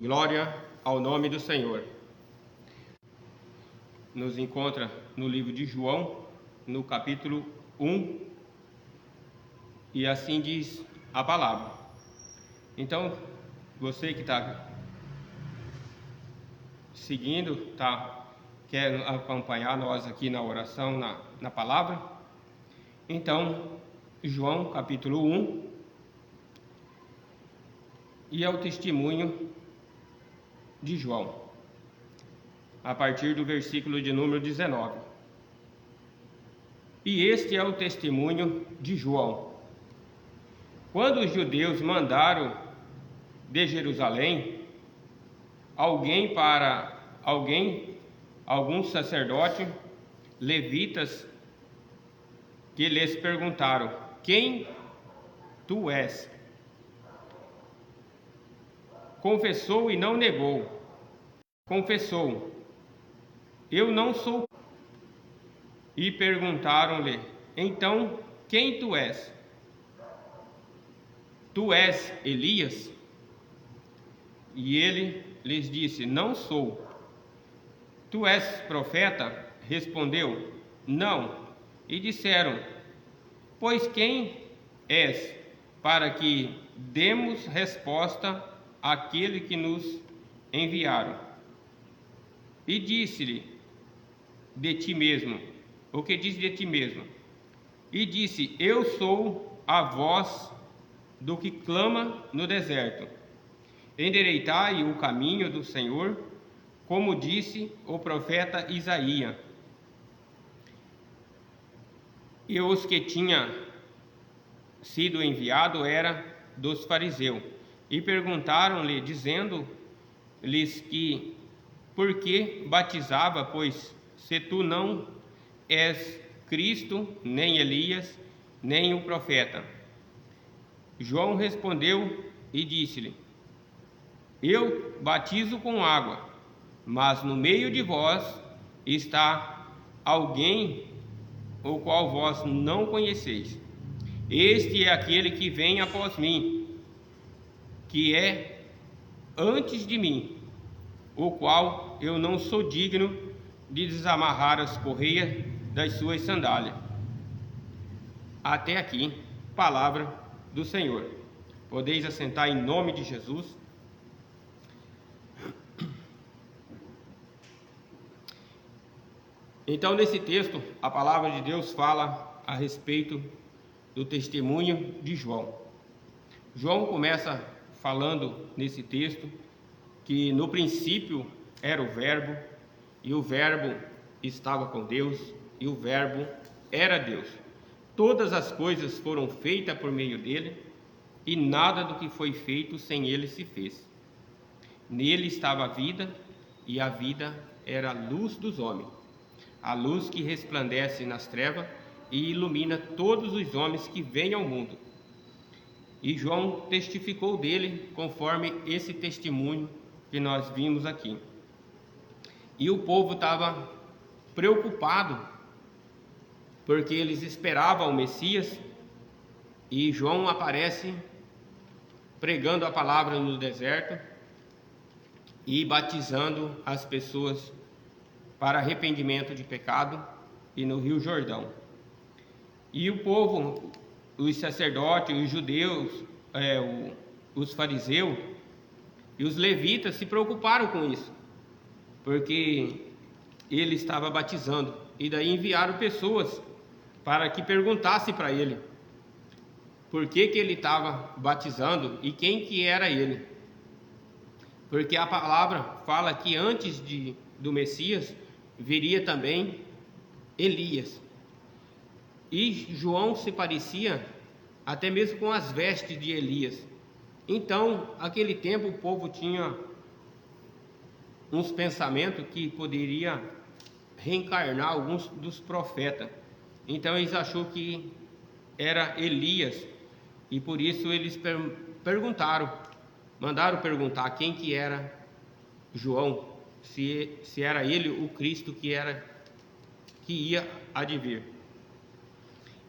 Glória ao nome do Senhor. Nos encontra no livro de João, no capítulo 1, e assim diz a palavra. Então, você que está seguindo, quer acompanhar nós aqui na oração, na palavra? Então, João capítulo 1, e é o testemunho de João, a partir do versículo de número 19. E este é o testemunho de João. Quando os judeus mandaram de Jerusalém alguns sacerdotes levitas, que lhes perguntaram: quem tu és? Confessou e não negou. Confessou: eu não sou. E perguntaram-lhe: então, quem tu és? Tu és Elias? E ele lhes disse: não sou. Tu és profeta? Respondeu: não. E disseram: pois quem és, para que demos resposta àquele que nos enviaram? E disse-lhe: de ti mesmo. O que diz de ti mesmo? E disse: eu sou a voz do que clama no deserto. Endireitai o caminho do Senhor, como disse o profeta Isaías. E os que tinha sido enviado era dos fariseus, e perguntaram-lhe, dizendo-lhes que por que batizava, pois se tu não és Cristo, nem Elias, nem o profeta. João respondeu e disse-lhe: eu batizo com água, mas no meio de vós está alguém o qual vós não conheceis. Este é aquele que vem após mim, que é antes de mim, o qual eu não sou digno de desamarrar as correias das suas sandálias. Até aqui, palavra do Senhor. Podeis assentar em nome de Jesus. Então, nesse texto, a palavra de Deus fala a respeito do testemunho de João. João começa falando nesse texto que no princípio era o Verbo, e o Verbo estava com Deus, e o Verbo era Deus. Todas as coisas foram feitas por meio dele, e nada do que foi feito sem ele se fez. Nele estava a vida, e a vida era a luz dos homens. A luz que resplandece nas trevas e ilumina todos os homens que vêm ao mundo. E João testificou dele conforme esse testemunho que nós vimos aqui. E o povo estava preocupado, porque eles esperavam o Messias, e João aparece pregando a palavra no deserto e batizando as pessoas para arrependimento de pecado, e no Rio Jordão. E o povo, os sacerdotes, os judeus, os fariseus e os levitas se preocuparam com isso, porque ele estava batizando, e daí enviaram pessoas para que perguntassem para ele por que ele estava batizando e quem que era ele. Porque a palavra fala que antes do Messias viria também Elias. E João se parecia até mesmo com as vestes de Elias. Então, naquele tempo, o povo tinha uns pensamentos que poderia reencarnar alguns dos profetas. Então, eles acharam que era Elias, e por isso eles mandaram perguntar quem que era João, se era ele o Cristo que ia advir.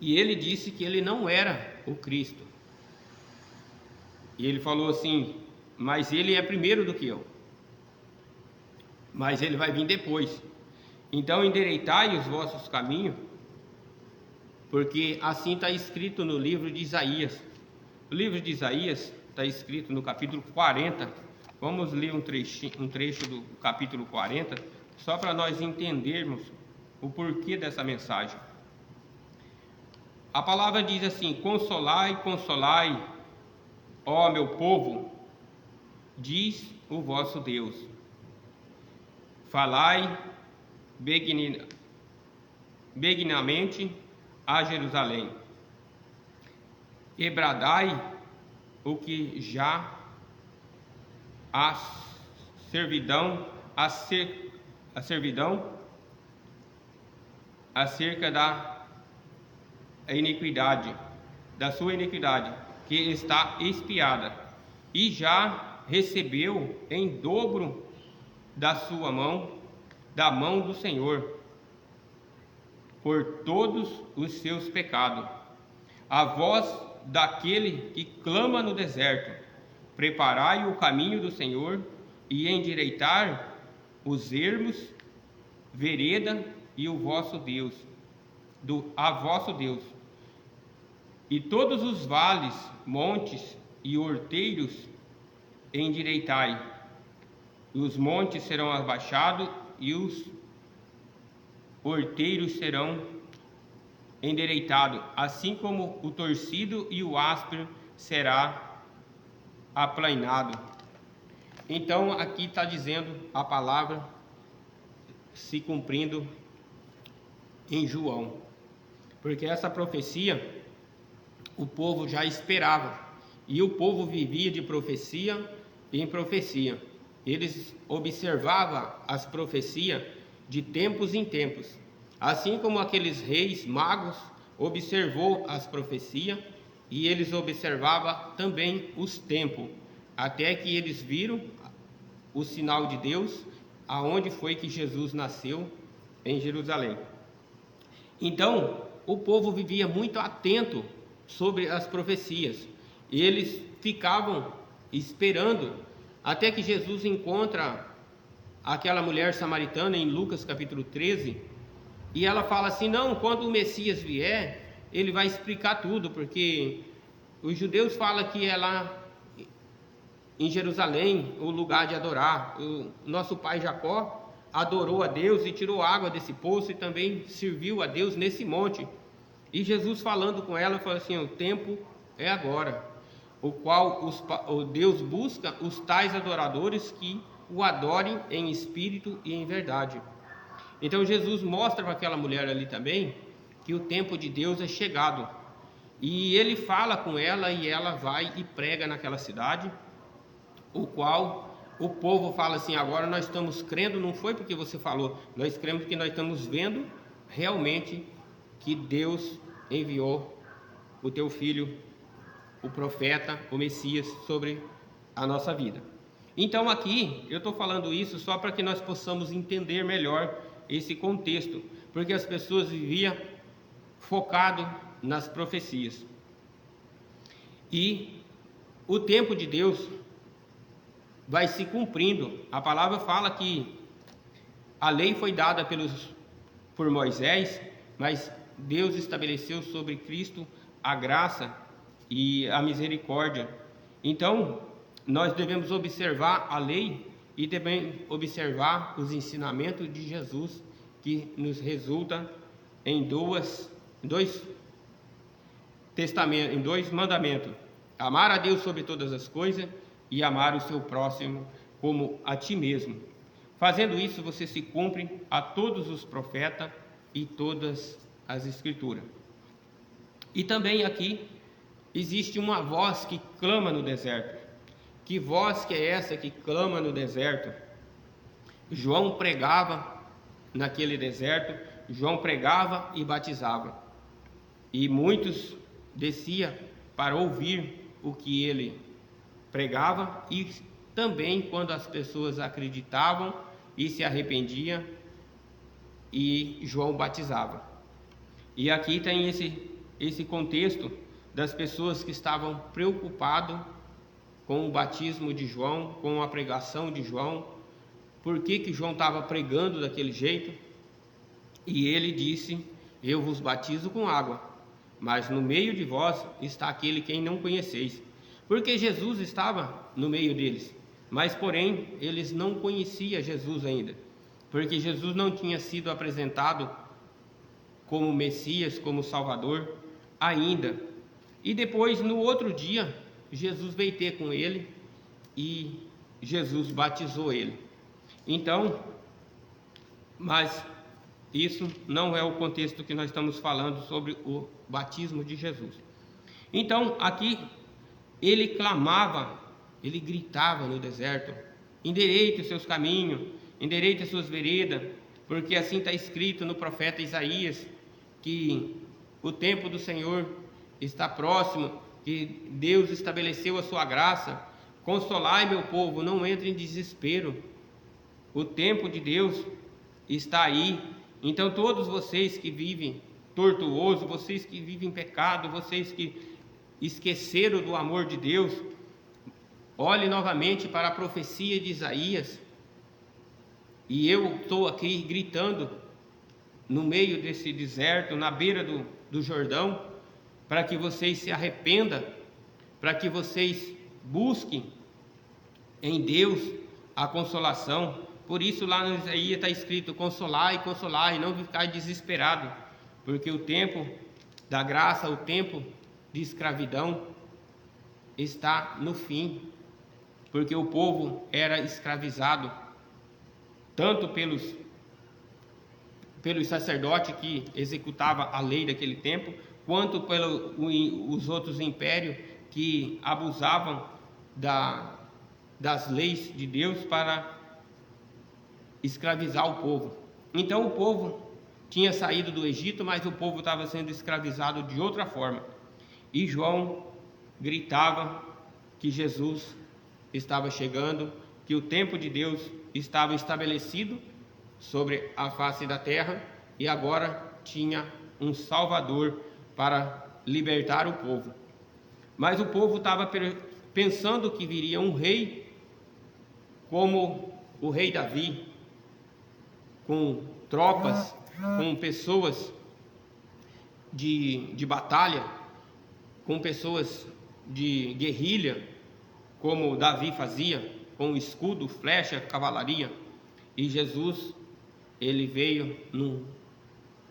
E ele disse que ele não era o Cristo. E ele falou assim: mas ele é primeiro do que eu. Mas ele vai vir depois. Então endireitai os vossos caminhos, porque assim está escrito no livro de Isaías. O livro de Isaías está escrito no capítulo 40. Vamos ler um trecho do capítulo 40, só para nós entendermos o porquê dessa mensagem. A palavra diz assim: consolai, consolai, ó meu povo, diz o vosso Deus. Falai benignamente a Jerusalém, e bradai o que já a servidão acerca da iniquidade, da sua iniquidade, que está expiada, e já recebeu em dobro da sua mão, da mão do Senhor, por todos os seus pecados. A voz daquele que clama no deserto: preparai o caminho do Senhor, e endireitar os ermos, vereda e o vosso Deus, a vosso Deus. E todos os vales, montes e horteiros endireitai. Os montes serão abaixados e os horteiros serão endireitados, assim como o torcido e o áspero será aplanado. Então aqui está dizendo a palavra se cumprindo em João, porque essa profecia o povo já esperava, e o povo vivia de profecia em profecia. Eles observavam as profecias de tempos em tempos, assim como aqueles reis magos observou as profecias, e eles observavam também os tempos, até que eles viram o sinal de Deus, aonde foi que Jesus nasceu, em Jerusalém. Então o povo vivia muito atento sobre as profecias, e eles ficavam esperando até que Jesus encontra aquela mulher samaritana em Lucas capítulo 13, e ela fala assim: não, quando o Messias vier, ele vai explicar tudo, porque os judeus falam que é lá em Jerusalém o lugar de adorar. O nosso pai Jacó adorou a Deus e tirou água desse poço, e também serviu a Deus nesse monte. E Jesus falando com ela, falou assim: o tempo é agora, o qual o Deus busca os tais adoradores que o adorem em espírito e em verdade. Então Jesus mostra para aquela mulher ali também que o tempo de Deus é chegado, e ele fala com ela, e ela vai e prega naquela cidade, o qual o povo fala assim: agora nós estamos crendo, não foi porque você falou, nós cremos porque nós estamos vendo realmente que Deus enviou o teu filho, o profeta, o Messias, sobre a nossa vida. Então aqui eu estou falando isso só para que nós possamos entender melhor esse contexto, porque as pessoas viviam focado nas profecias, e o tempo de Deus vai se cumprindo. A palavra fala que a lei foi dada por Moisés, mas Deus estabeleceu sobre Cristo a graça e a misericórdia. Então nós devemos observar a lei e também observar os ensinamentos de Jesus, que nos resulta em dois testamentos, em dois mandamentos: amar a Deus sobre todas as coisas e amar o seu próximo como a ti mesmo. Fazendo isso, você se cumpre a todos os profetas e todas as escrituras. E também aqui existe uma voz que clama no deserto. Que voz que é essa que clama no deserto? João pregava naquele deserto, João pregava e batizava, e muitos desciam para ouvir o que ele pregava, e também quando as pessoas acreditavam e se arrependiam, e João batizava. E aqui tem esse contexto das pessoas que estavam preocupadas com o batismo de João, com a pregação de João, por que João estava pregando daquele jeito. E ele disse: eu vos batizo com água, mas no meio de vós está aquele quem não conheceis. Porque Jesus estava no meio deles, mas porém eles não conheciam Jesus ainda, porque Jesus não tinha sido apresentado como Messias, como Salvador ainda. E depois, no outro dia, Jesus veio ter com ele e Jesus batizou ele. Então, mas isso não é o contexto que nós estamos falando sobre o batismo de Jesus. Então, aqui ele clamava, ele gritava no deserto: endireite os seus caminhos, endireite as suas veredas, porque assim está escrito no profeta Isaías, que o tempo do Senhor está próximo, que Deus estabeleceu a sua graça. Consolai meu povo, não entre em desespero, o tempo de Deus está aí. Então todos vocês que vivem tortuoso, vocês que vivem em pecado, vocês que esqueceram do amor de Deus, olhe novamente para a profecia de Isaías. E eu estou aqui gritando no meio desse deserto, na beira do Jordão, para que vocês se arrependam, para que vocês busquem em Deus a consolação. Por isso lá no Isaías está escrito: consolai, consolai, não ficar desesperado, porque o tempo da graça, o tempo de escravidão está no fim, porque o povo era escravizado tanto pelos sacerdotes que executavam a lei daquele tempo, quanto pelos outros impérios que abusavam das leis de Deus para escravizar o povo. Então o povo tinha saído do Egito, mas o povo estava sendo escravizado de outra forma. E João gritava que Jesus estava chegando, que o tempo de Deus estava estabelecido sobre a face da terra e agora tinha um Salvador para libertar o povo. Mas o povo estava pensando que viria um rei como o rei Davi, com tropas, com pessoas de batalha, com pessoas de guerrilha, como Davi fazia, com escudo, flecha, cavalaria. E Jesus, ele veio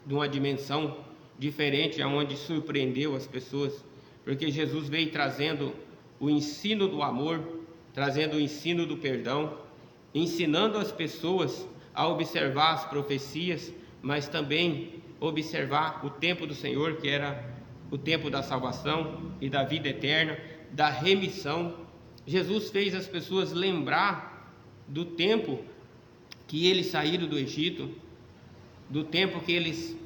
numa dimensão diferente, aonde surpreendeu as pessoas, porque Jesus veio trazendo o ensino do amor, trazendo o ensino do perdão, ensinando as pessoas a observar as profecias, mas também observar o tempo do Senhor, que era o tempo da salvação e da vida eterna, da remissão. Jesus fez as pessoas lembrar do tempo que eles saíram do Egito, do tempo que eles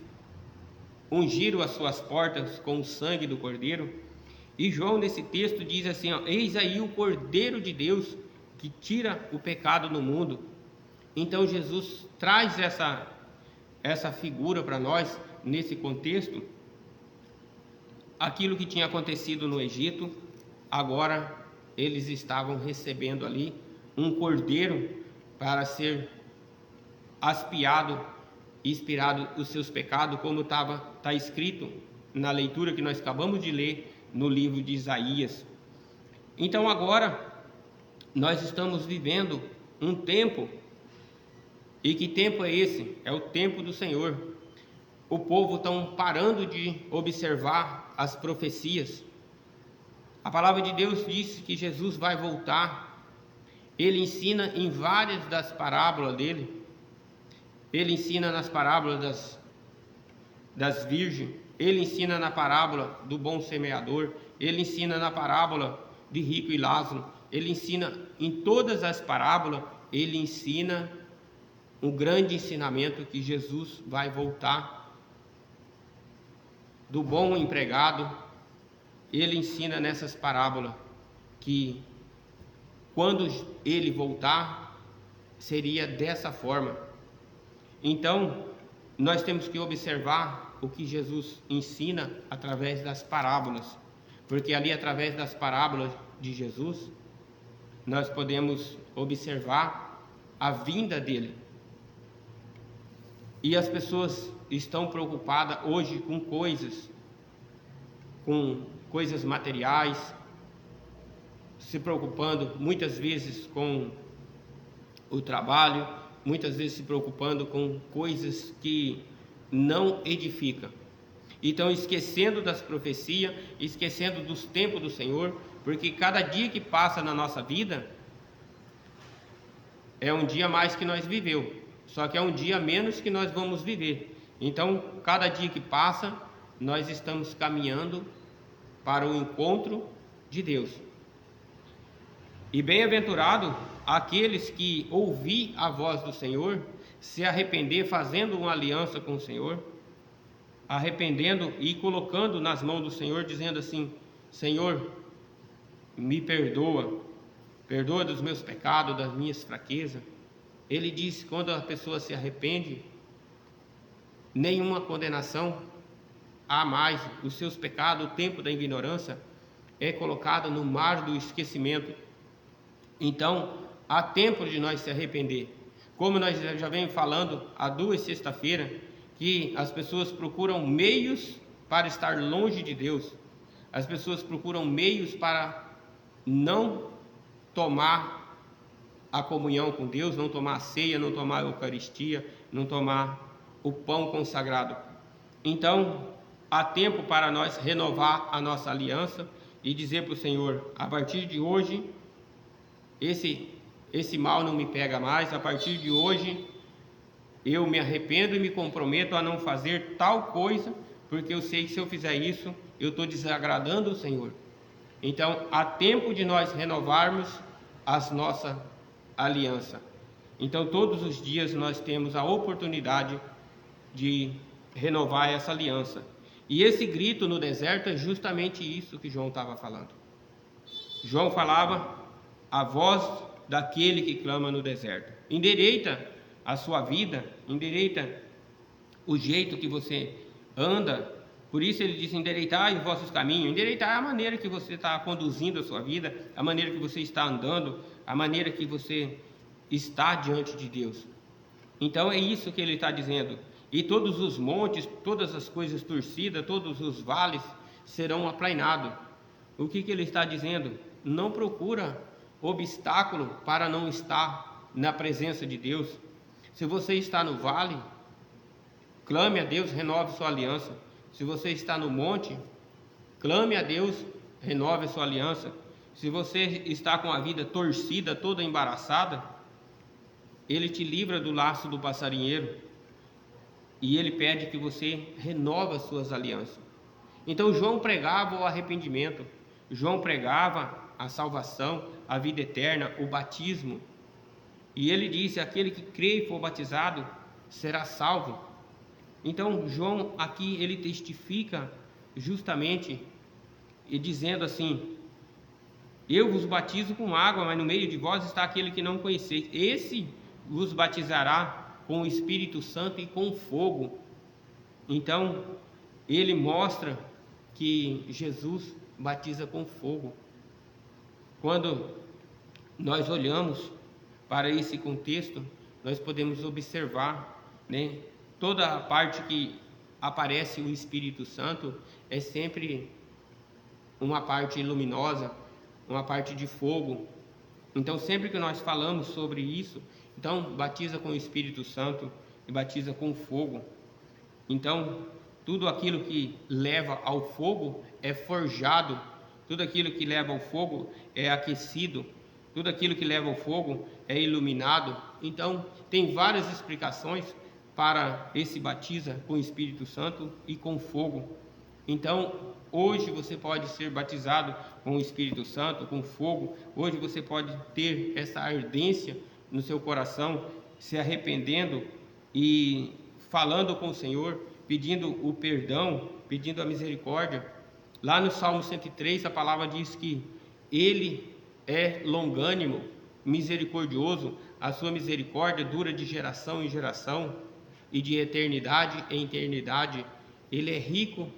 ungiram as suas portas com o sangue do Cordeiro. E João, nesse texto, diz assim: eis aí o Cordeiro de Deus que tira o pecado no mundo. Então Jesus traz essa figura para nós, nesse contexto. Aquilo que tinha acontecido no Egito, agora eles estavam recebendo ali um cordeiro para ser expiado os seus pecados, como está escrito na leitura que nós acabamos de ler no livro de Isaías. Então agora nós estamos vivendo um tempo. E que tempo é esse? É o tempo do Senhor. O povo está parando de observar as profecias. A palavra de Deus diz que Jesus vai voltar. Ele ensina em várias das parábolas dele. Ele ensina nas parábolas das virgens. Ele ensina na parábola do bom semeador. Ele ensina na parábola de rico e Lázaro. Ele ensina em todas as parábolas. Ele ensina um grande ensinamento, que Jesus vai voltar. Do bom empregado, ele ensina nessas parábolas que quando ele voltar, seria dessa forma. Então, nós temos que observar o que Jesus ensina através das parábolas, porque ali, através das parábolas de Jesus, nós podemos observar a vinda dele. E as pessoas estão preocupadas hoje com coisas materiais, se preocupando muitas vezes com o trabalho, muitas vezes se preocupando com coisas que não edificam. Então, esquecendo das profecias, esquecendo dos tempos do Senhor, porque cada dia que passa na nossa vida é um dia mais que nós vivemos, só que é um dia menos que nós vamos viver. Então, cada dia que passa, nós estamos caminhando para o encontro de Deus. E bem-aventurado aqueles que ouvir a voz do Senhor, se arrepender, fazendo uma aliança com o Senhor, arrependendo e colocando nas mãos do Senhor, dizendo assim: Senhor, me perdoa dos meus pecados, das minhas fraquezas. Ele diz: quando a pessoa se arrepende, nenhuma condenação há mais. Os seus pecados, o tempo da ignorância é colocado no mar do esquecimento. Então, há tempo de nós se arrepender. Como nós já vem falando há 2 sexta-feiras, que as pessoas procuram meios para estar longe de Deus. As pessoas procuram meios para não tomar a comunhão com Deus, não tomar a ceia, não tomar a Eucaristia, não tomar o pão consagrado. Então, há tempo para nós renovar a nossa aliança e dizer para o Senhor: a partir de hoje, esse mal não me pega mais. A partir de hoje, eu me arrependo e me comprometo a não fazer tal coisa, porque eu sei que se eu fizer isso, eu estou desagradando o Senhor. Então, há tempo de nós renovarmos a nossa aliança. Então, todos os dias nós temos a oportunidade de renovar essa aliança. E esse grito no deserto é justamente isso que João estava falando. João falava a voz daquele que clama no deserto: endireita a sua vida, endireita o jeito que você anda. Por isso ele diz: endireitai os vossos caminhos. Endireitar é a maneira que você está conduzindo a sua vida, a maneira que você está andando, a maneira que você está diante de Deus. Então é isso que ele está dizendo. E todos os montes, todas as coisas torcidas, todos os vales serão aplainados. O que ele está dizendo? Não procura obstáculo para não estar na presença de Deus. Se você está no vale, clame a Deus, renove sua aliança. Se você está no monte, clame a Deus, renove sua aliança. Se você está com a vida torcida, toda embaraçada, Ele te livra do laço do passarinheiro e Ele pede que você renove as suas alianças. Então João pregava o arrependimento, João pregava a salvação, a vida eterna, o batismo. E ele disse: aquele que crê e for batizado será salvo. Então João aqui ele testifica justamente e dizendo assim: eu vos batizo com água, mas no meio de vós está aquele que não conheceis. Esse vos batizará com o Espírito Santo e com fogo. Então ele mostra que Jesus batiza com fogo. Quando nós olhamos para esse contexto, nós podemos observar, toda a parte que aparece o Espírito Santo é sempre uma parte luminosa, uma parte de fogo. Então, sempre que nós falamos sobre isso, então batiza com o Espírito Santo e batiza com fogo. Então, tudo aquilo que leva ao fogo é forjado, tudo aquilo que leva ao fogo é aquecido, tudo aquilo que leva ao fogo é iluminado. Então, tem várias explicações para esse batiza com o Espírito Santo e com fogo. Então, hoje você pode ser batizado com o Espírito Santo, com fogo. Hoje você pode ter essa ardência no seu coração, se arrependendo e falando com o Senhor, pedindo o perdão, pedindo a misericórdia. Lá no Salmo 103, a palavra diz que Ele é longânimo, misericordioso, a sua misericórdia dura de geração em geração e de eternidade em eternidade. Ele é rico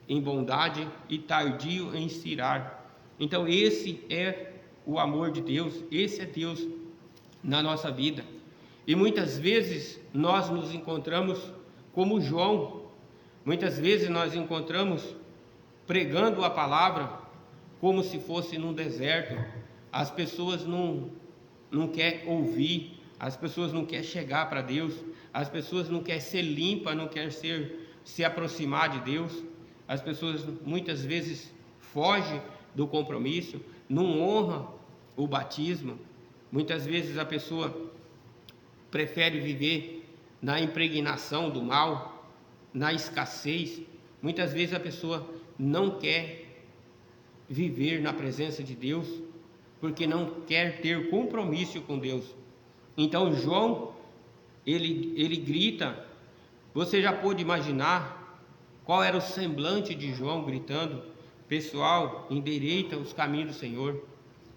em bondade e tardio em se irar. Então esse é o amor de Deus, esse é Deus na nossa vida. E muitas vezes nós nos encontramos como João, muitas vezes nós encontramos pregando a palavra como se fosse num deserto. As pessoas não querem ouvir, as pessoas não querem chegar para Deus, as pessoas não querem ser limpas, não querem se aproximar de Deus. As pessoas muitas vezes fogem do compromisso, não honram o batismo. Muitas vezes a pessoa prefere viver na impregnação do mal, na escassez. Muitas vezes a pessoa não quer viver na presença de Deus, porque não quer ter compromisso com Deus. Então João, ele grita. Você já pôde imaginar qual era o semblante de João gritando: pessoal, endireita os caminhos do Senhor.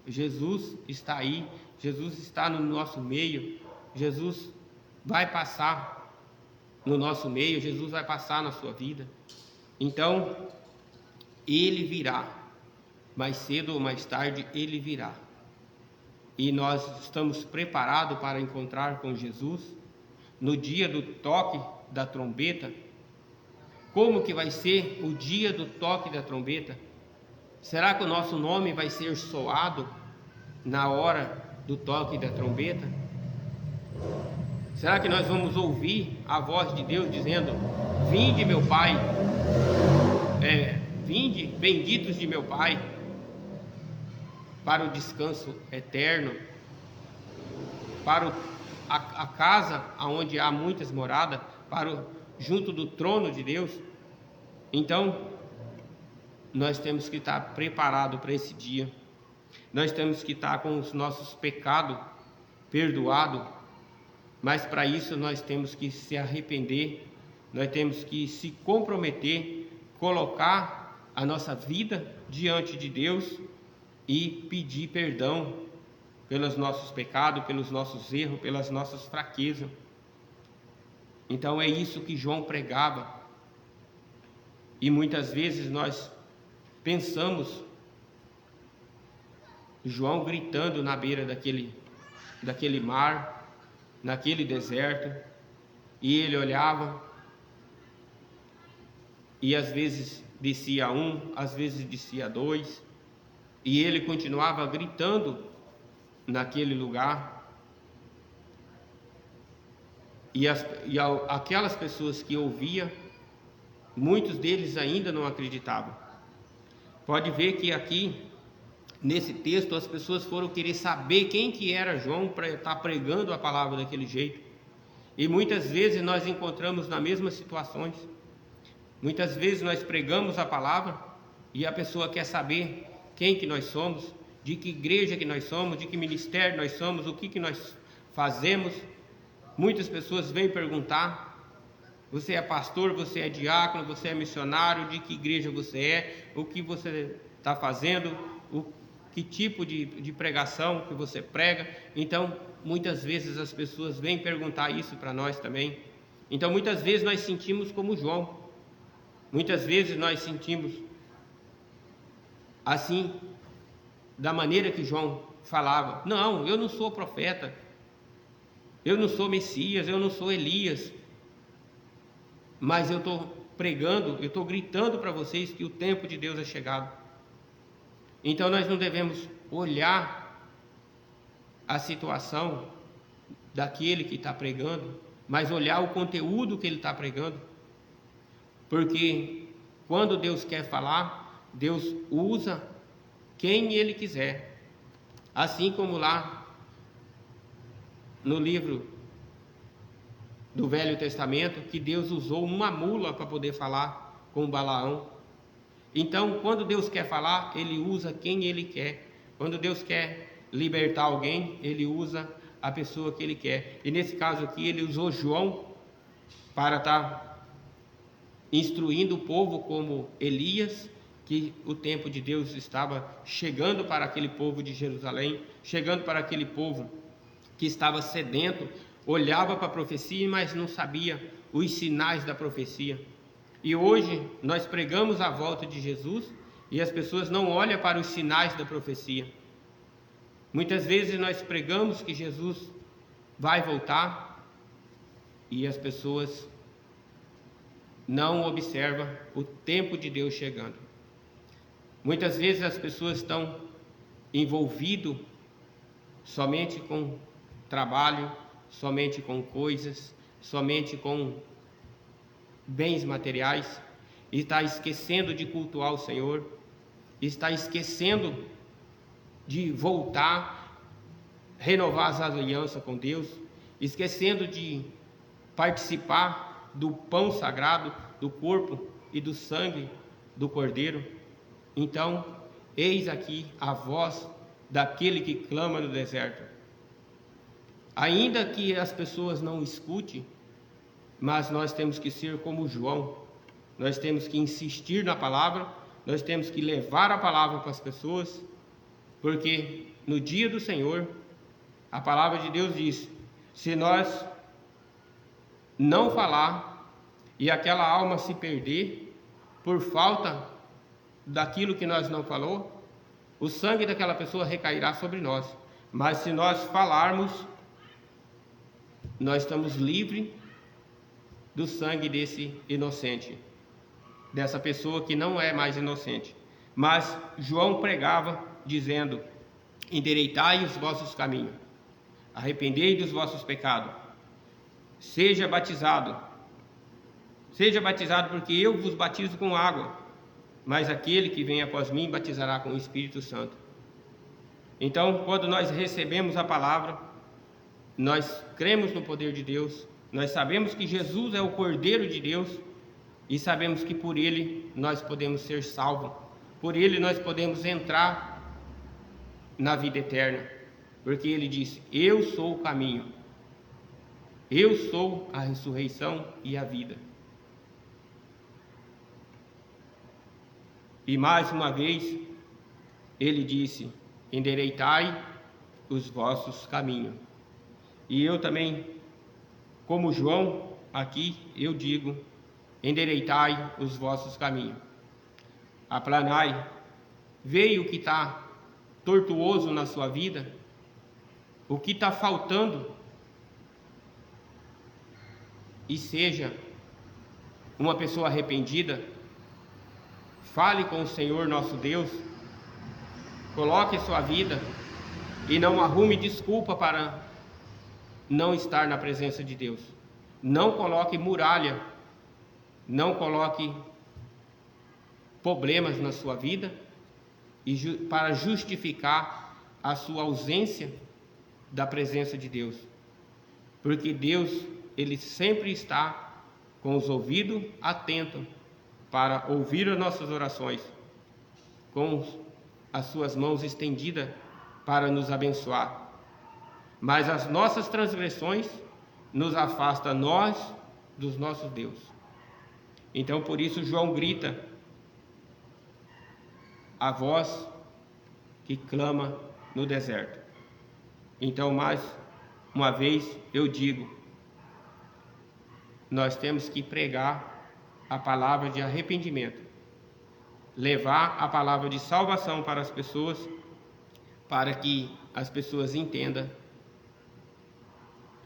Jesus está aí, Jesus está no nosso meio, Jesus vai passar no nosso meio, Jesus vai passar na sua vida. Então, ele virá, mais cedo ou mais tarde ele virá. E nós estamos preparados para encontrar com Jesus no dia do toque da trombeta. Como que vai ser o dia do toque da trombeta? Será que o nosso nome vai ser soado na hora do toque da trombeta? Será que nós vamos ouvir a voz de Deus dizendo: vinde meu Pai, vinde benditos de meu Pai, para o descanso eterno, para a casa onde há muitas moradas, junto do trono de Deus? Então, nós temos que estar preparados para esse dia. Nós temos que estar com os nossos pecados perdoados, mas para isso nós temos que se arrepender, nós temos que se comprometer, colocar a nossa vida diante de Deus e pedir perdão pelos nossos pecados, pelos nossos erros, pelas nossas fraquezas. Então é isso que João pregava. E muitas vezes nós pensamos João gritando na beira daquele mar, naquele deserto, e ele olhava, e às vezes descia um, às vezes descia dois, e ele continuava gritando naquele lugar. E aquelas pessoas que ouviam, muitos deles ainda não acreditavam. Pode ver que aqui nesse texto as pessoas foram querer saber quem que era João para estar pregando a palavra daquele jeito. E muitas vezes nós encontramos nas mesmas situações. Muitas vezes nós pregamos a palavra e a pessoa quer saber quem que nós somos, de que igreja que nós somos, de que ministério nós somos, o que nós fazemos. Muitas pessoas vêm perguntar: você é pastor, você é diácono, você é missionário, de que igreja você é, o que você está fazendo, que tipo de pregação que você prega. Então, muitas vezes as pessoas vêm perguntar isso para nós também. Então, muitas vezes nós sentimos como João. Muitas vezes nós sentimos assim, da maneira que João falava: não, eu não sou profeta, eu não sou Messias, eu não sou Elias, mas eu estou pregando, eu estou gritando para vocês que o tempo de Deus é chegado. Então nós não devemos olhar a situação daquele que está pregando, mas olhar o conteúdo que ele está pregando. Porque quando Deus quer falar, Deus usa quem ele quiser. Assim como lá no livro do Velho Testamento, que Deus usou uma mula para poder falar com Balaão. Então, quando Deus quer falar, ele usa quem ele quer. Quando Deus quer libertar alguém, ele usa a pessoa que ele quer. E nesse caso aqui, ele usou João para estar instruindo o povo como Elias, que o tempo de Deus estava chegando para aquele povo de Jerusalém, chegando para aquele povo que estava sedento, olhava para a profecia, mas não sabia os sinais da profecia. E hoje nós pregamos a volta de Jesus e as pessoas não olham para os sinais da profecia. Muitas vezes nós pregamos que Jesus vai voltar e as pessoas não observam o tempo de Deus chegando. Muitas vezes as pessoas estão envolvidas somente com trabalho, somente com coisas, somente com bens materiais, e está esquecendo de cultuar o Senhor, está esquecendo de voltar, renovar as alianças com Deus, esquecendo de participar do pão sagrado, do corpo e do sangue do Cordeiro. Então, eis aqui a voz daquele que clama no deserto. Ainda que as pessoas não escutem, mas nós temos que ser como João. Nós temos que insistir na palavra, nós temos que levar a palavra para as pessoas, porque no dia do Senhor, a palavra de Deus diz: se nós não falar e aquela alma se perder por falta daquilo que nós não falou, o sangue daquela pessoa recairá sobre nós. Mas se nós falarmos, nós estamos livres do sangue desse inocente, dessa pessoa que não é mais inocente. Mas João pregava dizendo: endireitai os vossos caminhos, arrependei dos vossos pecados, seja batizado, porque eu vos batizo com água, mas aquele que vem após mim batizará com o Espírito Santo. Então, quando nós recebemos a palavra, nós cremos no poder de Deus, nós sabemos que Jesus é o Cordeiro de Deus e sabemos que por Ele nós podemos ser salvos, por Ele nós podemos entrar na vida eterna, porque Ele disse: eu sou o caminho, eu sou a ressurreição e a vida. E mais uma vez Ele disse: endireitai os vossos caminhos. E eu também, como João, aqui eu digo: endireitai os vossos caminhos, aplanai. Veio o que está tortuoso na sua vida, o que está faltando, e seja uma pessoa arrependida. Fale com o Senhor nosso Deus, coloque sua vida e não arrume desculpa para não estar na presença de Deus. Não coloque muralha, não coloque problemas na sua vida para justificar a sua ausência da presença de Deus. Porque Deus, Ele sempre está com os ouvidos atentos para ouvir as nossas orações, com as suas mãos estendidas para nos abençoar. Mas as nossas transgressões nos afastam nós dos nossos Deus. Então por isso João grita: a voz que clama no deserto. Então mais uma vez eu digo, nós temos que pregar a palavra de arrependimento, levar a palavra de salvação para as pessoas, para que as pessoas entendam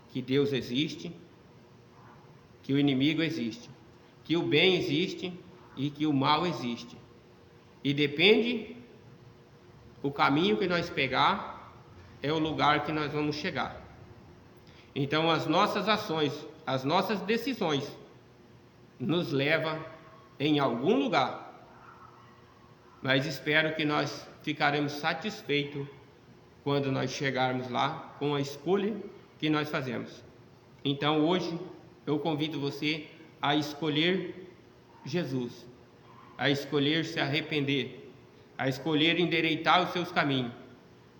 que Deus existe, que o inimigo existe, que o bem existe e que o mal existe. E depende o caminho que nós pegar, é o lugar que nós vamos chegar. Então as nossas ações, as nossas decisões nos levam em algum lugar, mas espero que nós ficaremos satisfeitos quando nós chegarmos lá com a escolha que nós fazemos. Então hoje eu convido você a escolher Jesus, a escolher se arrepender, a escolher endireitar os seus caminhos,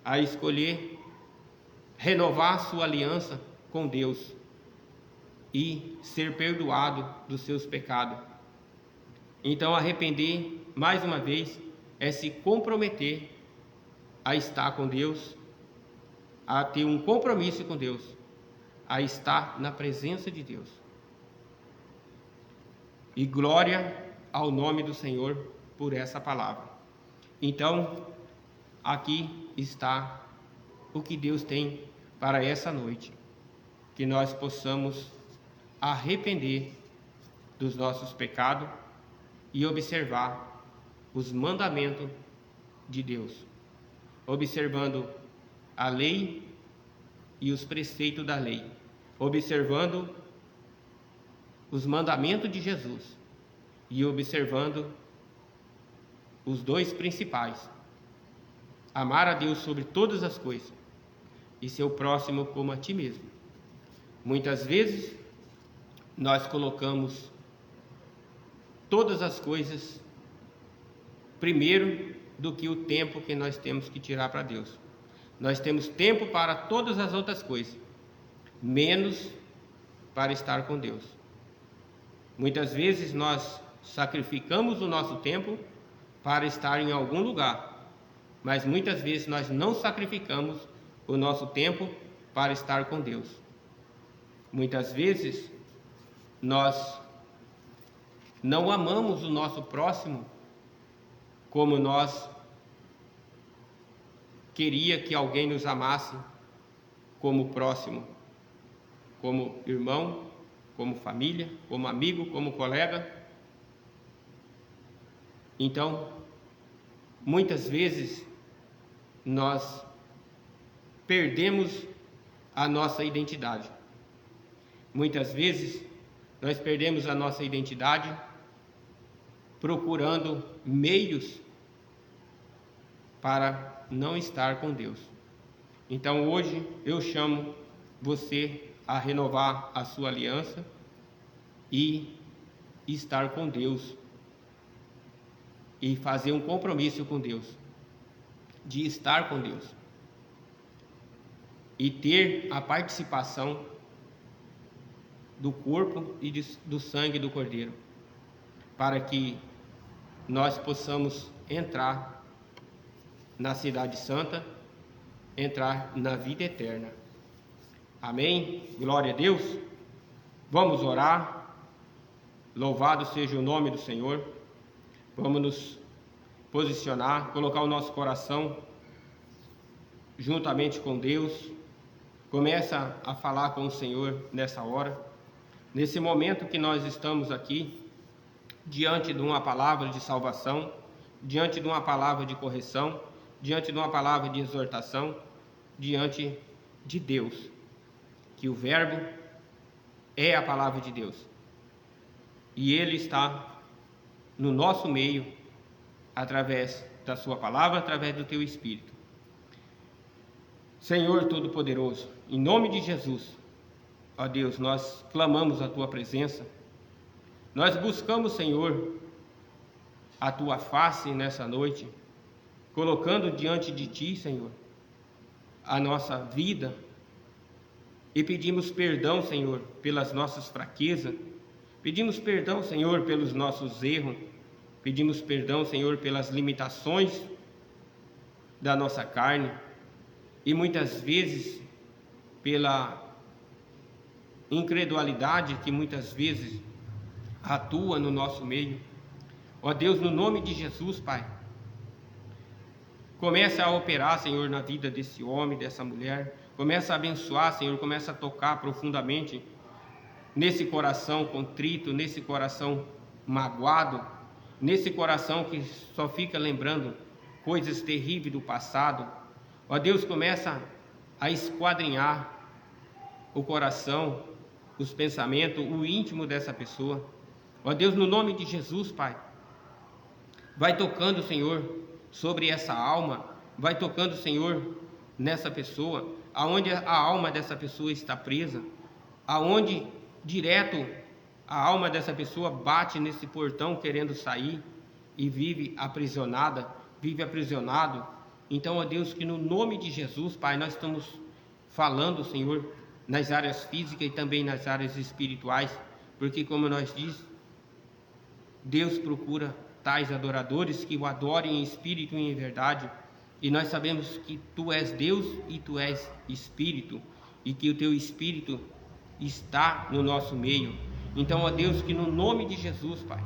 a escolher renovar sua aliança com Deus e ser perdoado dos seus pecados. Então arrepender, mais uma vez, é se comprometer a estar com Deus, a ter um compromisso com Deus, a estar na presença de Deus. E glória ao nome do Senhor por essa palavra. Então, aqui está o que Deus tem para essa noite. Que nós possamos arrepender dos nossos pecados e observar os mandamentos de Deus, observando a lei e os preceitos da lei, observando os mandamentos de Jesus e observando os dois principais: amar a Deus sobre todas as coisas e seu próximo como a ti mesmo. Muitas vezes nós colocamos todas as coisas primeiro do que o tempo que nós temos que tirar para Deus. Nós temos tempo para todas as outras coisas, menos para estar com Deus. Muitas vezes nós sacrificamos o nosso tempo para estar em algum lugar, mas muitas vezes nós não sacrificamos o nosso tempo para estar com Deus. Muitas vezes nós não amamos o nosso próximo como nós queria que alguém nos amasse, como próximo, como irmão, como família, como amigo, como colega. Então, muitas vezes nós perdemos a nossa identidade. Muitas vezes nós perdemos a nossa identidade procurando meios para não estar com Deus. Então hoje eu chamo você a renovar a sua aliança e estar com Deus e fazer um compromisso com Deus, de estar com Deus e ter a participação do corpo e do sangue do Cordeiro, para que nós possamos entrar na Cidade Santa, entrar na vida eterna. Amém? Glória a Deus. Vamos orar. Louvado seja o nome do Senhor. Vamos nos posicionar, colocar o nosso coração juntamente com Deus. Começa a falar com o Senhor nessa hora. Nesse momento que nós estamos aqui, diante de uma palavra de salvação, diante de uma palavra de correção, diante de uma palavra de exortação, diante de Deus, que o Verbo é a palavra de Deus, e Ele está no nosso meio, através da sua palavra, através do teu Espírito. Senhor Todo-Poderoso, em nome de Jesus, ó Deus, nós clamamos a tua presença, nós buscamos, Senhor, a tua face nessa noite, colocando diante de ti, Senhor, a nossa vida, e pedimos perdão, Senhor, pelas nossas fraquezas, pedimos perdão, Senhor, pelos nossos erros, pedimos perdão, Senhor, pelas limitações da nossa carne, e muitas vezes pela incredulidade que muitas vezes atua no nosso meio. Ó Deus, no nome de Jesus, Pai, começa a operar, Senhor, na vida desse homem, dessa mulher, começa a abençoar, Senhor, começa a tocar profundamente nesse coração contrito, nesse coração magoado, nesse coração que só fica lembrando coisas terríveis do passado. Ó Deus, começa a esquadrinhar o coração, os pensamentos, o íntimo dessa pessoa. Ó Deus, no nome de Jesus, Pai, vai tocando, Senhor, sobre essa alma, vai tocando, Senhor, nessa pessoa, aonde a alma dessa pessoa está presa, aonde direto a alma dessa pessoa bate nesse portão querendo sair e vive aprisionada, vive aprisionado. Então, ó Deus, que no nome de Jesus, Pai, nós estamos falando, Senhor, nas áreas físicas e também nas áreas espirituais, porque como nós diz, Deus procura tais adoradores que o adorem em espírito e em verdade, e nós sabemos que Tu és Deus e Tu és Espírito, e que o Teu Espírito está no nosso meio. Então, ó Deus, que no nome de Jesus, Pai,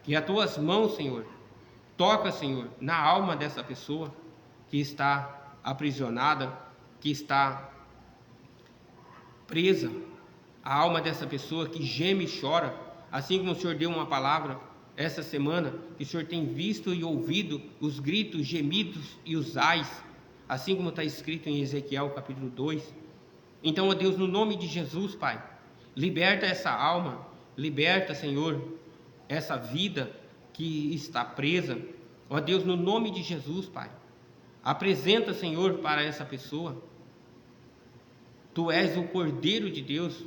que as Tuas mãos, Senhor, toca, Senhor, na alma dessa pessoa que está aprisionada, que está presa, a alma dessa pessoa que geme e chora, assim como o Senhor deu uma palavra essa semana, que o Senhor tem visto e ouvido os gritos, gemidos e os ais, assim como está escrito em Ezequiel capítulo 2. Então, ó Deus, no nome de Jesus, Pai, liberta essa alma, liberta, Senhor, essa vida que está presa. Ó Deus, no nome de Jesus, Pai, apresenta, Senhor, para essa pessoa. Tu és o Cordeiro de Deus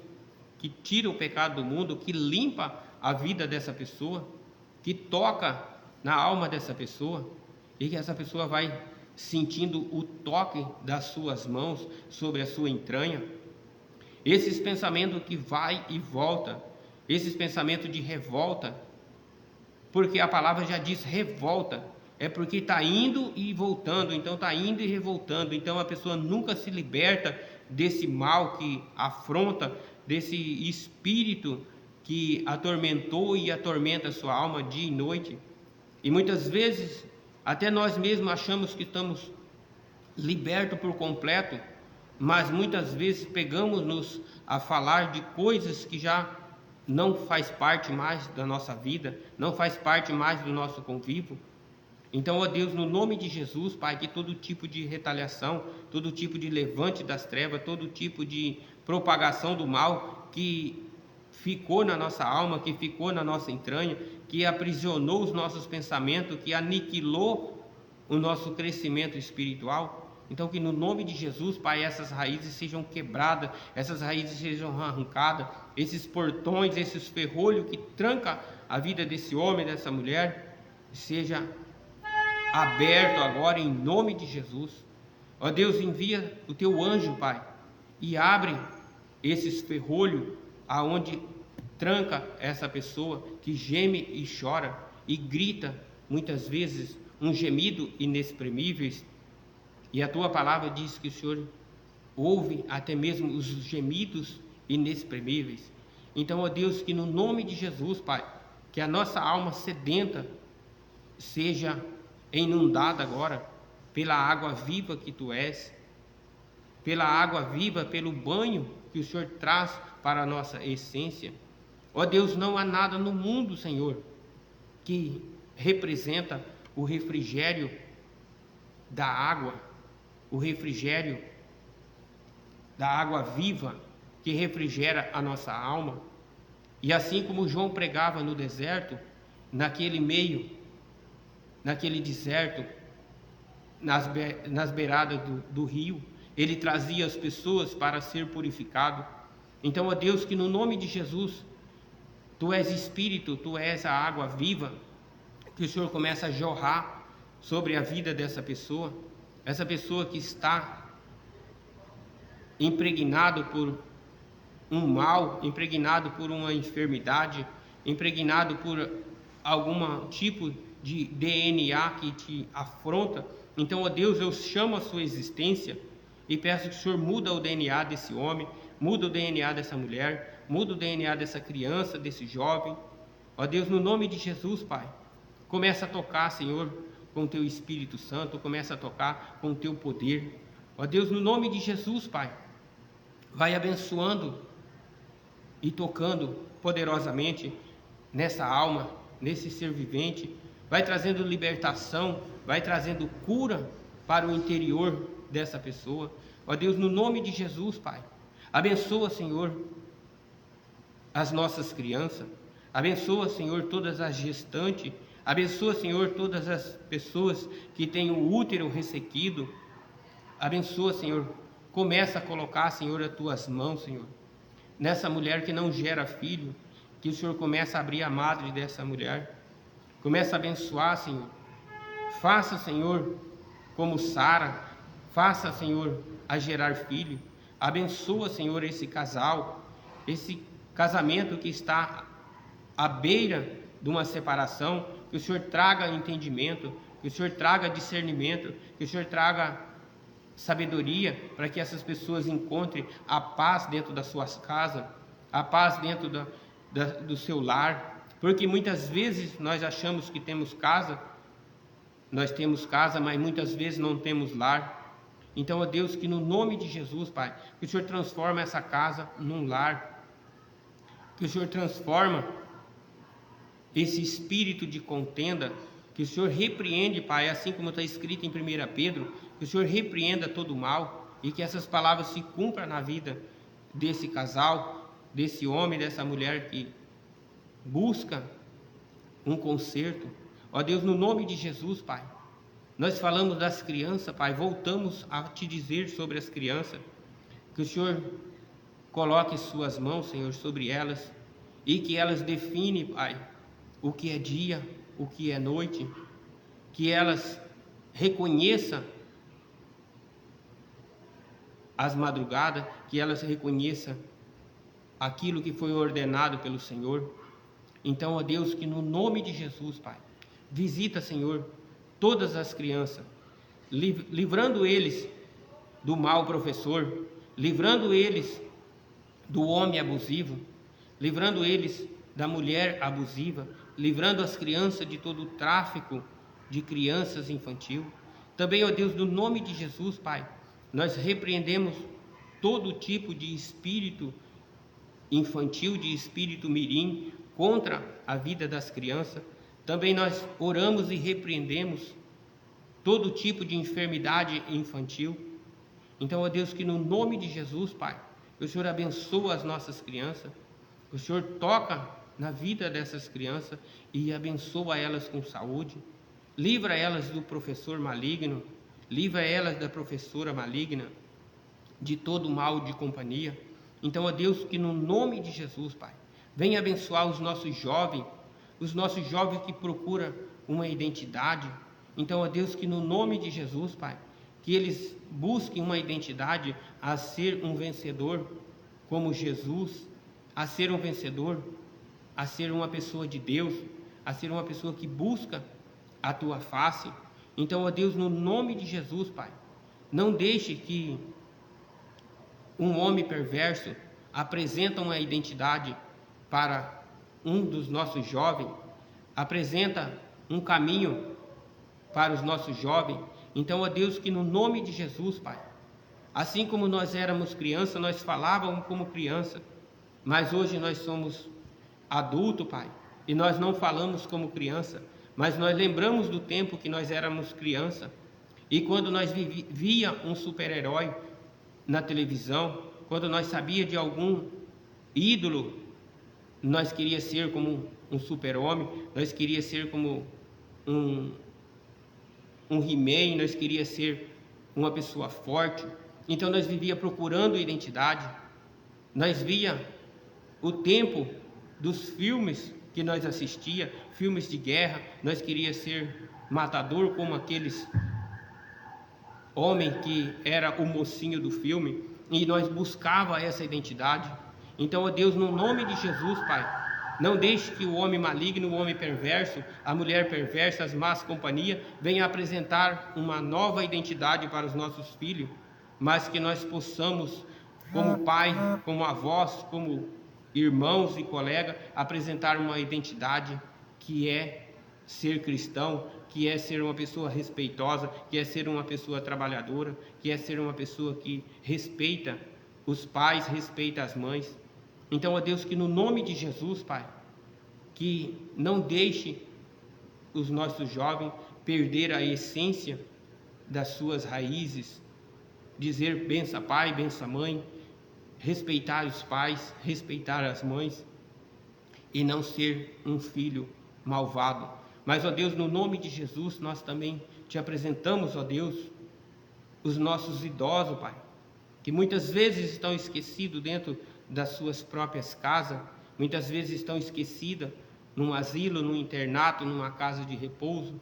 que tira o pecado do mundo, que limpa a vida dessa pessoa, que toca na alma dessa pessoa, e que essa pessoa vai sentindo o toque das suas mãos sobre a sua entranha. Esses pensamentos que vai e volta, esses pensamentos de revolta, porque a palavra já diz revolta, é porque está indo e voltando, então está indo e revoltando, então a pessoa nunca se liberta desse mal que afronta, desse espírito que atormentou e atormenta a sua alma dia e noite. E muitas vezes até nós mesmos achamos que estamos libertos por completo, mas muitas vezes pegamos-nos a falar de coisas que já não faz parte mais da nossa vida, não faz parte mais do nosso convívio. Então, ó Deus, no nome de Jesus, Pai, que todo tipo de retaliação, todo tipo de levante das trevas, todo tipo de propagação do mal que ficou na nossa alma, que ficou na nossa entranha, que aprisionou os nossos pensamentos, que aniquilou o nosso crescimento espiritual. Então, que no nome de Jesus, Pai, essas raízes sejam quebradas, essas raízes sejam arrancadas, esses portões, esses ferrolhos que tranca a vida desse homem, dessa mulher, seja aberto agora em nome de Jesus. Ó Deus, envia o teu anjo, Pai, e abre esses ferrolhos aonde tranca essa pessoa que geme e chora e grita muitas vezes um gemido inexprimível. E a tua palavra diz que o Senhor ouve até mesmo os gemidos inexprimíveis. Então, ó Deus, que no nome de Jesus, Pai, que a nossa alma sedenta seja inundada agora pela água viva que tu és, pela água viva, pelo banho que o Senhor traz para a nossa essência. Ó Deus, não há nada no mundo, Senhor, que representa o refrigério da água, o refrigério da água viva que refrigera a nossa alma. E assim como João pregava no deserto, naquele deserto, nas beiradas do rio, ele trazia as pessoas para ser purificado. Então, ó Deus, que no nome de Jesus, tu és Espírito, tu és a água viva, que o Senhor começa a jorrar sobre a vida dessa pessoa, essa pessoa que está impregnado por um mal, impregnado por uma enfermidade, impregnado por algum tipo de DNA que te afronta. Então, ó Deus, eu chamo a sua existência e peço que o Senhor muda o DNA desse homem, muda o DNA dessa mulher, muda o DNA dessa criança, desse jovem. Ó Deus, no nome de Jesus, Pai, começa a tocar, Senhor, com o teu Espírito Santo, começa a tocar com o teu poder. Ó Deus, no nome de Jesus, Pai, vai abençoando e tocando poderosamente nessa alma, nesse ser vivente, vai trazendo libertação, vai trazendo cura para o interior dessa pessoa. Ó Deus, no nome de Jesus, Pai, abençoa, Senhor, as nossas crianças, abençoa, Senhor, todas as gestantes, abençoa, Senhor, todas as pessoas que têm o útero ressequido, abençoa, Senhor, começa a colocar, Senhor, as tuas mãos, Senhor, nessa mulher que não gera filho, que o Senhor começa a abrir a madre dessa mulher, começa a abençoar, Senhor, faça, Senhor, como Sara, faça, Senhor, a gerar filho, abençoa, Senhor, esse casal, esse casamento que está à beira de uma separação, que o Senhor traga entendimento, que o Senhor traga discernimento, que o Senhor traga sabedoria para que essas pessoas encontrem a paz dentro das suas casas, a paz dentro do seu lar, porque muitas vezes nós achamos que temos casa, nós temos casa, mas muitas vezes não temos lar. Então, ó Deus, que no nome de Jesus, Pai, que o Senhor transforma essa casa num lar, que o Senhor transforma esse espírito de contenda, que o Senhor repreende, Pai, assim como está escrito em 1 Pedro, que o Senhor repreenda todo o mal e que essas palavras se cumpram na vida desse casal, desse homem, dessa mulher que busca um conserto. Ó Deus, no nome de Jesus, Pai, nós falamos das crianças, Pai, voltamos a te dizer sobre as crianças, que o Senhor coloque suas mãos, Senhor, sobre elas, e que elas definem, Pai, o que é dia, o que é noite, que elas reconheçam as madrugadas, que elas reconheçam aquilo que foi ordenado pelo Senhor. Então, ó Deus, que no nome de Jesus, Pai, visita, Senhor, todas as crianças, livrando eles do mal professor, livrando eles do homem abusivo, livrando eles da mulher abusiva, livrando as crianças de todo o tráfico de crianças infantil. Também, ó Deus, no nome de Jesus, Pai, nós repreendemos todo tipo de espírito infantil, de espírito mirim, contra a vida das crianças. Também nós oramos e repreendemos todo tipo de enfermidade infantil. Então, ó Deus, que no nome de Jesus, Pai, o Senhor abençoa as nossas crianças, o Senhor toca na vida dessas crianças e abençoa elas com saúde, livra elas do professor maligno, livra elas da professora maligna, de todo mal de companhia. Então, ó Deus, que no nome de Jesus, Pai, venha abençoar os nossos jovens que procuram uma identidade. Então, ó Deus, que no nome de Jesus, Pai, que eles busquem uma identidade a ser um vencedor como Jesus, a ser um vencedor, a ser uma pessoa de Deus, a ser uma pessoa que busca a Tua face. Então, ó Deus, no nome de Jesus, Pai, não deixe que um homem perverso apresente uma identidade para um dos nossos jovens, apresenta um caminho para os nossos jovens. Então, ó Deus, que no nome de Jesus, Pai, assim como nós éramos criança, nós falávamos como criança, mas hoje nós somos adultos, Pai, e nós não falamos como criança, mas nós lembramos do tempo que nós éramos criança, e quando nós via um super-herói na televisão, quando nós sabia de algum ídolo, nós queria ser como um super-homem, nós queria ser como um He-Man, nós queria ser uma pessoa forte. Então nós vivia procurando identidade. Nós via o tempo dos filmes que nós assistia, filmes de guerra, nós queria ser matador como aqueles homem que era o mocinho do filme, e nós buscava essa identidade. Então, ó Deus, no nome de Jesus, Pai, não deixe que o homem maligno, o homem perverso, a mulher perversa, as más companhias, venham apresentar uma nova identidade para os nossos filhos, mas que nós possamos, como pai, como avós, como irmãos e colegas, apresentar uma identidade que é ser cristão, que é ser uma pessoa respeitosa, que é ser uma pessoa trabalhadora, que é ser uma pessoa que respeita os pais, respeita as mães. Então, ó Deus, que no nome de Jesus, Pai, que não deixe os nossos jovens perder a essência das suas raízes, dizer bença pai, bença mãe, respeitar os pais, respeitar as mães, e não ser um filho malvado. Mas, ó Deus, no nome de Jesus, nós também te apresentamos, ó Deus, os nossos idosos, Pai, que muitas vezes estão esquecidos dentro das suas próprias casas, muitas vezes estão esquecidas num asilo, num internato, numa casa de repouso.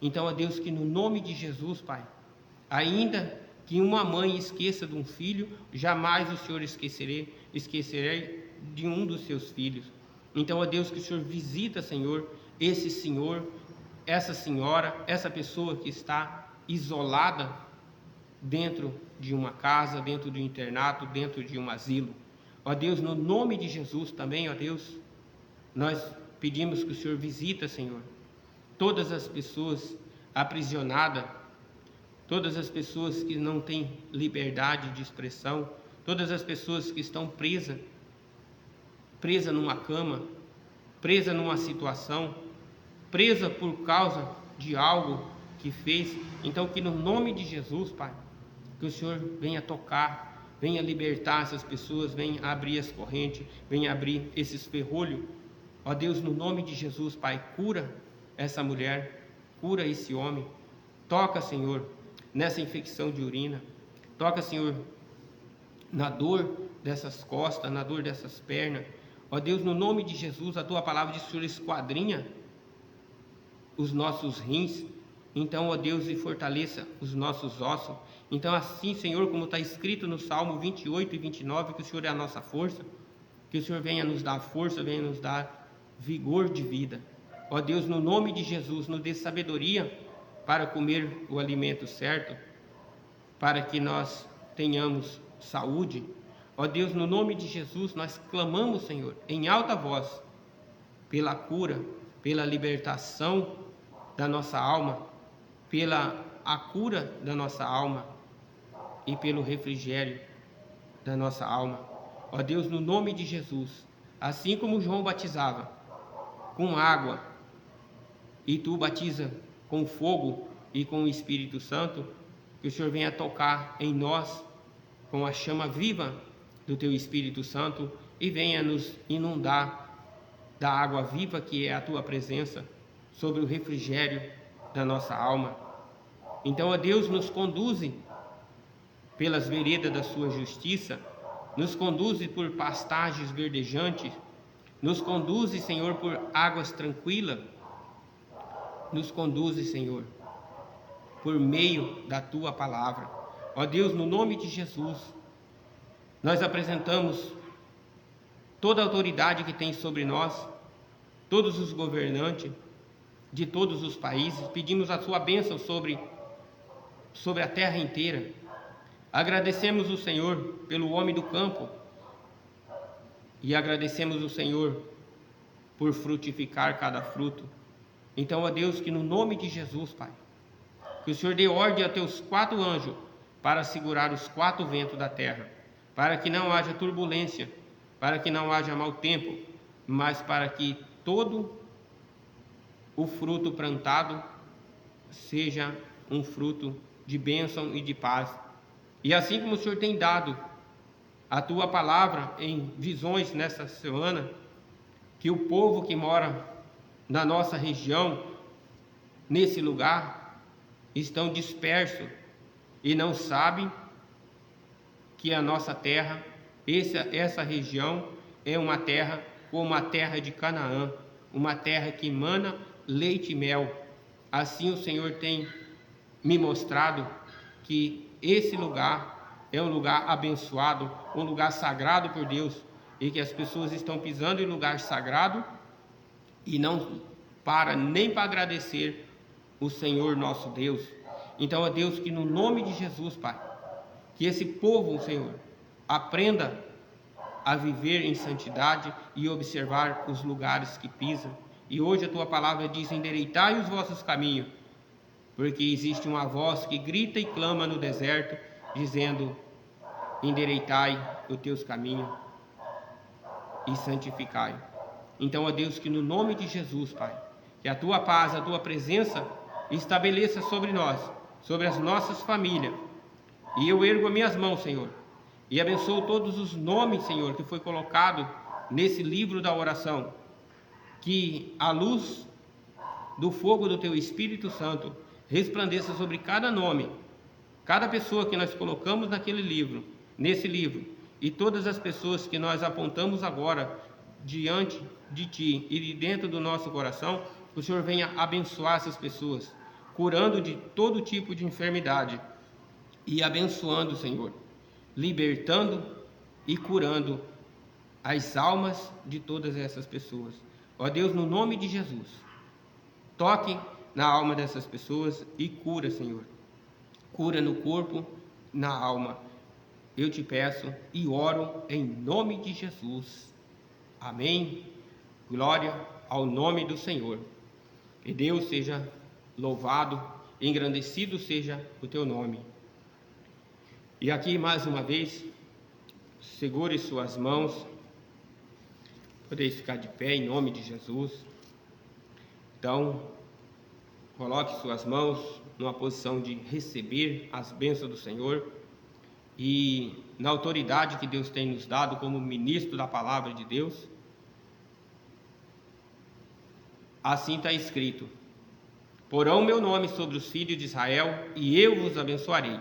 Então, ó Deus, que no nome de Jesus, Pai, ainda que uma mãe esqueça de um filho, jamais o Senhor esquecerá de um dos seus filhos. Então, ó Deus, que o Senhor visita, Senhor, esse senhor, essa senhora, essa pessoa que está isolada dentro de uma casa, dentro de um internato, dentro de um asilo. Ó Deus, no nome de Jesus também, ó Deus, nós pedimos que o Senhor visita, Senhor, todas as pessoas aprisionadas todas as pessoas que não têm liberdade de expressão, todas as pessoas que estão presas numa cama, presas numa situação, presa por causa de algo que fez. Então, que no nome de Jesus, Pai, que o Senhor venha tocar, venha libertar essas pessoas, venha abrir as correntes, venha abrir esses ferrolhos. Ó Deus, no nome de Jesus, Pai, cura essa mulher, cura esse homem. Toca, Senhor, nessa infecção de urina. Toca, Senhor, na dor dessas costas, na dor dessas pernas. Ó Deus, no nome de Jesus, a Tua palavra diz que o Senhor esquadrinha os nossos rins. Então, ó Deus, e fortaleça os nossos ossos. Então, assim, Senhor, como está escrito no Salmo 28 e 29, que o Senhor é a nossa força, que o Senhor venha nos dar força, venha nos dar vigor de vida. Ó Deus, no nome de Jesus, nos dê sabedoria para comer o alimento certo, para que nós tenhamos saúde. Ó Deus, no nome de Jesus, nós clamamos, Senhor, em alta voz, pela cura, pela libertação da nossa alma, pela a cura da nossa alma e pelo refrigério da nossa alma. Ó Deus, no nome de Jesus, assim como João batizava com água e Tu batiza com fogo e com o Espírito Santo, que o Senhor venha tocar em nós com a chama viva do Teu Espírito Santo e venha nos inundar da água viva que é a Tua presença sobre o refrigério da nossa alma. Então, ó Deus, nos conduze pelas veredas da Sua justiça, nos conduze por pastagens verdejantes, nos conduze, Senhor, por águas tranquilas, nos conduze, Senhor, por meio da Tua palavra. Ó Deus, no nome de Jesus, nós apresentamos toda a autoridade que tem sobre nós, todos os governantes de todos os países, pedimos a Sua bênção sobre a terra inteira. Agradecemos o Senhor pelo homem do campo e agradecemos o Senhor por frutificar cada fruto. Então, ó Deus, que no nome de Jesus, Pai, que o Senhor dê ordem a Teus 4 anjos para segurar os 4 ventos da terra, para que não haja turbulência, para que não haja mau tempo, mas para que todo o fruto plantado seja um fruto de bênção e de paz. E assim como o Senhor tem dado a Tua palavra em visões nessa semana, que o povo que mora na nossa região, nesse lugar, estão dispersos e não sabem que a nossa terra, essa região, é uma terra como a terra de Canaã, uma terra que emana leite e mel. Assim o Senhor tem me mostrado que esse lugar é um lugar abençoado, um lugar sagrado por Deus, e que as pessoas estão pisando em lugar sagrado e não para nem para agradecer o Senhor nosso Deus. Então, ó Deus, que no nome de Jesus, Pai, que esse povo, Senhor, aprenda a viver em santidade e observar os lugares que pisam. E hoje a Tua palavra diz: endireitai os vossos caminhos, porque existe uma voz que grita e clama no deserto, dizendo: endireitai os teus caminhos e santificai. Então, ó Deus, que no nome de Jesus, Pai, que a Tua paz, a Tua presença estabeleça sobre nós, sobre as nossas famílias. E eu ergo as minhas mãos, Senhor, e abençoo todos os nomes, Senhor, que foi colocado nesse livro da oração. Que a luz do fogo do Teu Espírito Santo resplandeça sobre cada nome, cada pessoa que nós colocamos nesse livro, e todas as pessoas que nós apontamos agora diante de Ti e de dentro do nosso coração. Que o Senhor venha abençoar essas pessoas, curando de todo tipo de enfermidade e abençoando, Senhor, libertando e curando as almas de todas essas pessoas. Ó Deus, no nome de Jesus, toque na alma dessas pessoas e cura, Senhor. Cura no corpo, na alma. Eu te peço e oro em nome de Jesus. Amém. Glória ao nome do Senhor. Que Deus seja louvado engrandecido seja o teu nome. E aqui mais uma vez, segure suas mãos, podeis ficar de pé em nome de Jesus. Então, coloque suas mãos numa posição de receber as bênçãos do Senhor e na autoridade que Deus tem nos dado como ministro da palavra de Deus. Assim está escrito: porão meu nome sobre os filhos de Israel e eu vos abençoarei.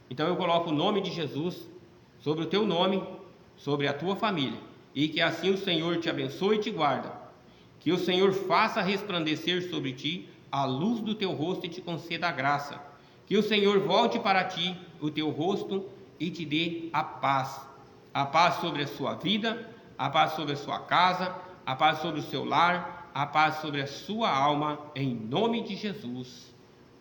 Então eu coloco o nome de Jesus sobre o teu nome, sobre a tua família, e que assim o Senhor te abençoe e te guarda, que o Senhor faça resplandecer sobre ti a luz do teu rosto e te conceda a graça, que o Senhor volte para ti o teu rosto e te dê a paz sobre a sua vida, a paz sobre a sua casa, a paz sobre o seu lar, a paz sobre a sua alma, em nome de Jesus.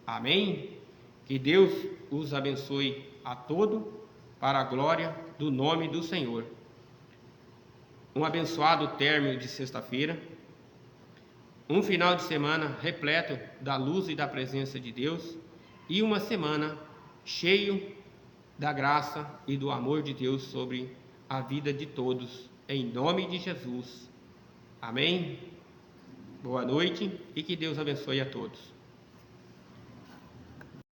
Amém? Que Deus os abençoe a todo, para a glória do nome do Senhor. Um abençoado término de sexta-feira, um final de semana repleto da luz e da presença de Deus, e uma semana cheio da graça e do amor de Deus sobre a vida de todos, em nome de Jesus. Amém? Boa noite e que Deus abençoe a todos.